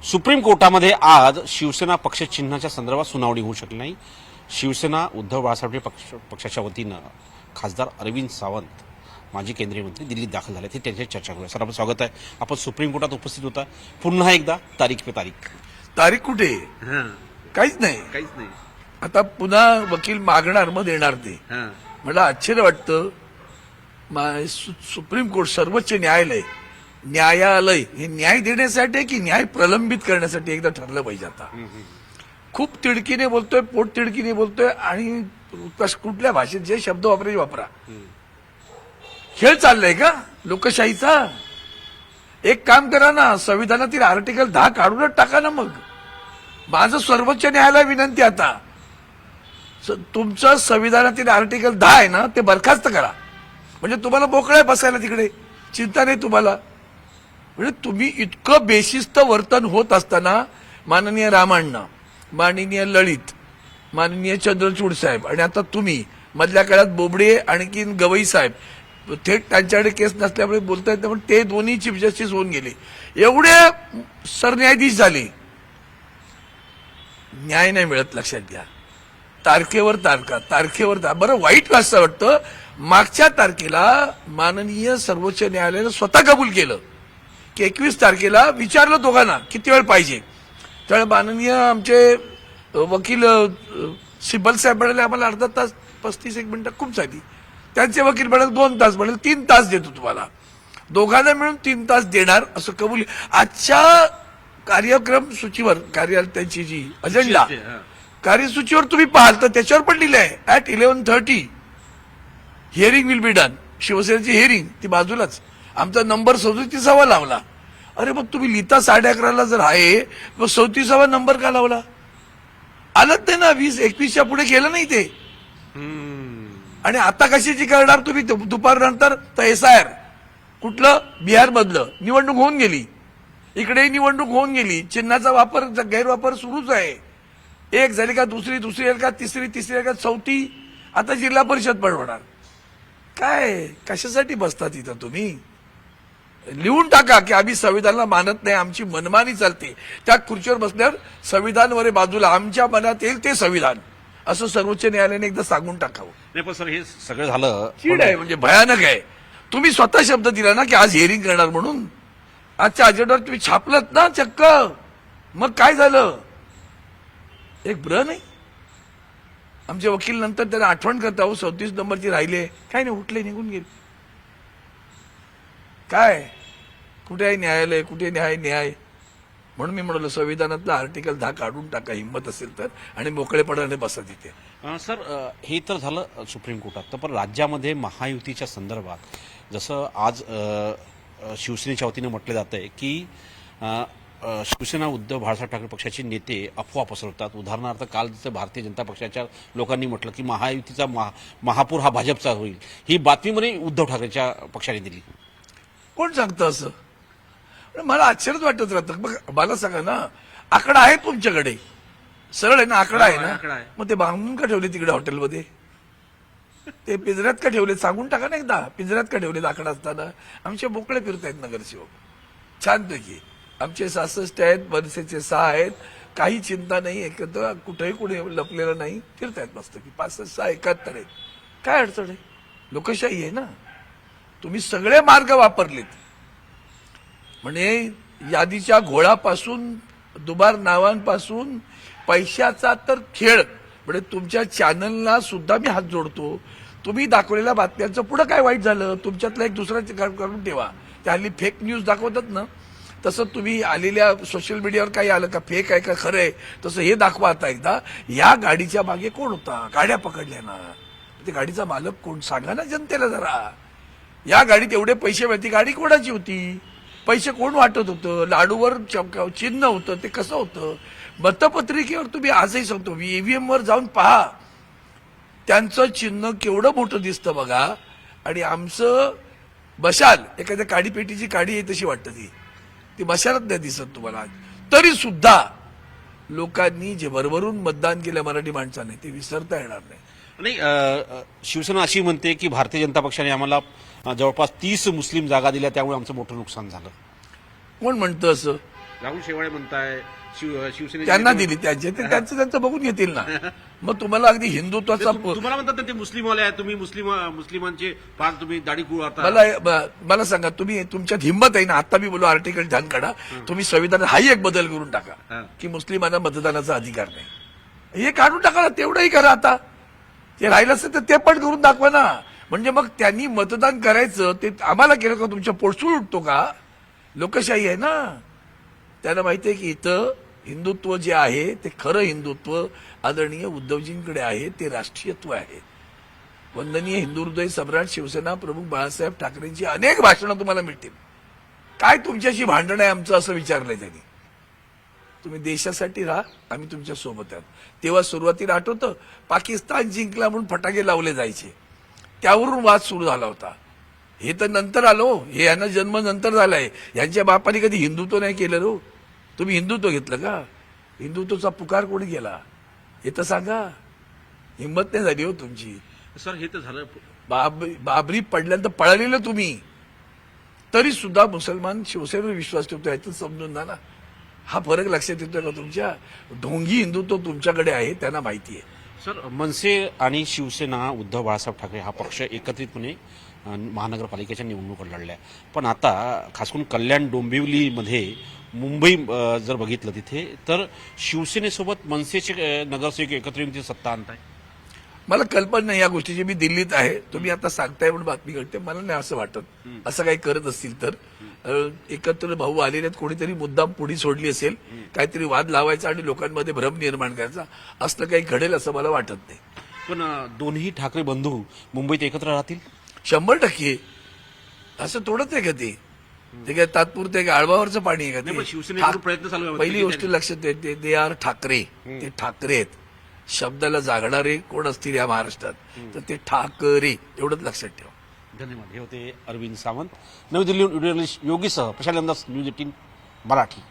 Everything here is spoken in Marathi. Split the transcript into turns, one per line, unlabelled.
सुप्रीम कोर्टामध्ये आज शिवसेना पक्ष चिन्हाच्या संदर्भात सुनावणी होऊ शकली नाही। शिवसेना उद्धव बाळासाहेब पक्षाच्या वतीनं खासदार अरविंद सावंत माजी केंद्रीय मंत्री दिल्लीत दाखल झाले ते त्यांची चर्चा करूया। सर, आपलं स्वागत आहे। आपण सुप्रीम कोर्टात उपस्थित होता, पुन्हा एकदा तारीख पे
तारीख कुठे? काहीच नाही। आता पुन्हा वकील मागणार, मग देणार ते। मला आश्चर्य वाटतं, सुप्रीम कोर्ट, सर्वोच्च न्यायालय हे न्याय देण्यासाठी की न्याय प्रलंबित करण्यासाठी एकदा ठरलं पाहिजे। आता खूप तिडकीने बोलतोय, पोट तिडकीने बोलतोय आणि कुठल्या भाषेत जे शब्द वापरायचे वापरा। खेळ चाललाय का लोकशाहीचा? एक काम करा ना, संविधानातील आर्टिकल 10 काढूनच टाका ना। मग माझं सर्वोच्च न्यायालय विनंती, आता तुमचं संविधानातील आर्टिकल 10 आहे ना, ते बरखास्त करा। म्हणजे तुम्हाला मोकळं बसायला, तिकडे चिंता नाही तुम्हाला। म्हणजे तुम्ही इतकं बेशिस्त वर्तन होत असताना माननीय रामाण्णा, माननीय ललित, माननीय चंद्रचूड साहेब आणि आता तुम्ही मधल्या काळात बोबडे आणखीन गवई साहेब थेट त्यांच्याकडे केस नसल्यामुळे बोलता येत, पण ते दोन्ही चीफ जस्टिस होऊन गेले, एवढे सरन्यायाधीश झाले, न्याय नाही मिळत। लक्षात घ्या, तारखेवर तारखा। बरं, वाईट असं वाटतं, मागच्या तारखेला माननीय सर्वोच्च न्यायालयानं स्वतः कबूल केलं की 21 तारखेला विचारलं दोघांना किती वेळ पाहिजे, त्यावेळी माननीय आमचे वकील सिब्बल साहेब म्हणाले आम्हाला अर्धा तास 35 मिनिटं खूप झाली। त्यांचे वकील म्हणाले 2 तास, म्हणाले 3 तास देतो तुम्हाला। दोघांना मिळून 3 तास देणार असं कबूल। आजच्या कार्यक्रम सूचीवर, त्यांची जी अजेंडा कार्यसूचीवर तुम्ही पाहाल तर त्याच्यावर पण लिहिलं आहे at 11:30 hearing will be done. शिवसेनेची हिअरिंग ती बाजूलाच, आमचा नंबर 37वा लावला। अरे मग तुम्ही लिहिता 11:30ला जर आहे, मग 37वा नंबर का लावला? आलंच नाही ना, 20-21च्या पुढे गेलं नाही ते। आणि आता कशाची करणार तुम्ही? दुपारनंतर तर SIR कुठलं, बिहार मधलं निवडणूक होऊन गेली, इकडेही निवडणूक होऊन गेली, चिन्हाचा वापर गैरवापर सुरूच आहे। एक झाली का दुसरी का तिसरी का चौथी, आता जिल्हा परिषद पण होणार। काय कशासाठी बसतात इथं तुम्ही? लिहून टाका की आम्ही संविधानाला मानत नाही, आमची मनमानी चालते। त्या खुर्चीवर बसल्यावर संविधान वरे बाजूला, आमच्या मनात येईल ते संविधान, असं सर्वोच्च न्यायालयाने एकदा सांगून टाकावं।
नाही, पण सर हे सगळं झालं,
चीड आहे, म्हणजे भयानक आहे। तुम्ही स्वतः शब्द दिला ना की आज हिअरिंग करणार म्हणून, आजच्या अजेंडावर तुम्ही छापलत ना चक्क, मग काय झालं? एक ब्र नाही। आमचे वकील नंतर त्यांना आठवण करता, 37 नंबरची राहिले, काय नाही, उठले, निघून गेले। काय कुठे आहे न्यायालय, कुठे न्याय? म्हणून मी म्हणालो संविधानातलं आर्टिकल 10 काढून टाका, हिंमत असेल तर, आणि मोकळेपणाने बसा तिथे।
सर, हे तर झालं सुप्रीम कोर्टात, पण राज्यामध्ये महायुतीच्या संदर्भात जसं आज शिवसेनेच्या वतीनं म्हटलं जात आहे की शिवसेना उद्धव बाळासाहेब ठाकरे पक्षाचे नेते अफवा पसरवतात। उदाहरणार्थ काल जसं भारतीय जनता पक्षाच्या लोकांनी म्हटलं की महायुतीचा महापूर हा भाजपचा होईल, ही बातमी म्हणे उद्धव ठाकरेच्या पक्षाने दिली।
कोण सांगतं असं? मला आश्चर्यच वाटत राहतं। मग मला सांगा ना, आकडा आहे तुमच्याकडे, सरळ आहे ना, आकडा आहे ना, मग ते बांधून का ठेवले तिकडे हॉटेलमध्ये? ते पिंजऱ्यात का ठेवले? सांगून टाका ना एकदा, पिंजऱ्यात का ठेवले आकडा असताना? आमचे मोकळे फिरतायत नगरसेवक छानपैकी, आमचे 66 आहेत, मनसेचे 6 आहेत, काही चिंता नाही, एकत्र कुठेही कुठे लपलेलं नाही, फिरतायत मस्त की 5, 6, 71 आहेत। काय अडचण आहे? लोकशाही आहे ना। तुम्ही सगळे मार्ग वापरलेत, म्हणजे यादीच्या घोळापासून, दुबार नावांपासून, पैशाचा तर खेळ। म्हणजे तुमच्या चॅनलला सुद्धा मी हात जोडतो, तुम्ही दाखवलेल्या बातम्यांचं पुढे काय वाईट झालं? तुमच्यातला एक दुसरा करून ठेवा। त्या हल्ली फेक न्यूज दाखवतात ना, तसं तुम्ही आलेल्या सोशल मीडियावर काही आलं का, फेक आहे का खरं आहे, तसं हे दाखवा। आता एकदा या गाडीच्या मागे कोण होता? गाड्या पकडल्या ना, ते गाडीचा मालक कोण? सांगा ना जनतेला जरा। या गाडीत एवढे पैसे मिळते, गाडी कोणाची होती? पैसे कोण वाटत होतं? लाडूवर चिन्ह होतं, ते कसं होतं? मतपत्रिकेवर तुम्ही आजही सांगतो, EVM वर जाऊन पहा, त्यांचं चिन्ह केवढं मोठं दिसतं बघा। आणि आमचं मशाल, एखाद्या काडीपेटीची काडी आहे तशी वाटतं ती मशालच नाही दिसत तुम्हाला। तरी सुद्धा लोकांनी जे भरभरून मतदान केलं मराठी माणसाने, ते विसरता येणार नाही।
शिवसेना अशी म्हणते की भारतीय जनता पक्षाने आम्हाला जवळपास 30 मुस्लिम जागा दिल्या, त्यामुळे आमचं मोठं नुकसान झालं।
कोण म्हणतं असं?
राहुल शेवाळे म्हणताय शिवसेने
त्यांना दिली त्यांचे ते त्यांचं बघून घेतील ना. मग तुम्हाला अगदी हिंदुत्वाचा
तुम्हाला म्हणतात ना ते मुस्लिमवाले आहे, तुम्ही मुस्लिमांचे फार तुम्ही दाढी कुळवता.
मला सांगा, तुम्ही तुमच्यात हिंमत आहे ना, आता मी बोललो आर्टिकल ध्यान काढा, तुम्ही संविधानात हाही एक बदल करून टाका की मुस्लिमांना मतदानाचा अधिकार नाही, हे काढून टाका ना, तेवढंही करा. आता ते राहिलं असेल तर ते पण करून दाखवा ना. म्हणजे मग त्यांनी मतदान करायचं ते आम्हाला केलं का तुमच्या पोटसूळ उठतो का? लोकशाही आहे ना. त्यांना माहिती आहे की इथं हिंदुत्व जे आहे ते खरं हिंदुत्व आदरणीय उद्धवजींकडे आहे, ते राष्ट्रीयत्व आहे. वंदनीय हिंदू हृदय सम्राट शिवसेना प्रमुख बाळासाहेब ठाकरेंची अनेक भाषणं तुम्हाला मिळतील. काय तुमच्याशी भांडण आहे आमचं असं विचारलंय त्यांनी. तुम्ही देशासाठी राहा, आम्ही तुमच्या सोबत आहोत. तेव्हा सुरुवातीला आठवतं पाकिस्तान जिंकला म्हणून फटाके लावले जायचे, त्यावरून वाद सुरू झाला होता. हे तर नंतर आलो, हे यांना जन्म नंतर झालाय. यांच्या बापाने कधी हिंदुत्व नाही केलं रो. तुम्ही हिंदुत्व घेतलं का? हिंदुत्वचा पुकार कोणी केला हे तर सांगा. हिंमत नाही झाली हो तुमची.
सर हे तर झालं,
बाबरी पडल्यानंतर पळालेलं तुम्ही, तरी सुद्धा मुसलमान शिवसेनेवर विश्वास ठेवतो, याचं समजून जा ना. हा फरक लक्षात येतोय का तुमच्या? ढोंगी हिंदुत्व तुमच्याकडे आहे, त्यांना माहिती आहे.
सर मनसे आणि शिवसेना उद्धव बाळासाहेब ठाकरे हा पक्ष एकत्रितपणे महानगरपालिकेच्या निवडणुका लढल्या, पण आता खास करून कल्याण डोंबिवलीमध्ये मुंबई जर बघितलं तिथे तर शिवसेनेसोबत मनसेचे नगरसेवक एकत्र येऊन ती सत्ता आणताय.
मला कल्पना नाही या गोष्टीची. मी दिल्लीत आहे, तुम्ही आता सांगताय म्हणून बातमी कळते. मला नाही असं वाटत असं काही करत असतील तर. एकत्र भाऊ आलेले आहेत, कोणीतरी मुद्दाम पुढी सोडली असेल, काहीतरी वाद लावायचा आणि लोकांमध्ये भ्रम निर्माण करायचा, असलं काही घडेल असं मला वाटत नाही.
पण दोन्ही ठाकरे बंधू मुंबईत एकत्र राहतील
100%. असं थोडंच आहे का ते? ते काय तात्पुरते काय आळवावरचं पाणी आहे का
नाही, पण
ते?
शिवसेनेकडून प्रयत्न चालू आहे.
पहिली गोष्ट लक्षात येते, ते आर ठाकरे, ते ठाकरे आहेत. शब्दाला जागणारे कोण असतील या महाराष्ट्रात तर ते ठाकरे, एवढंच लक्षात ठेवा.
धन्यवाद. हे होते अरविंद सावंत. नवी दिल्लीहून व्हिडिओ जर्नलिस्ट योगीसह प्रशांत अंदाज, न्यूज 18 मराठी.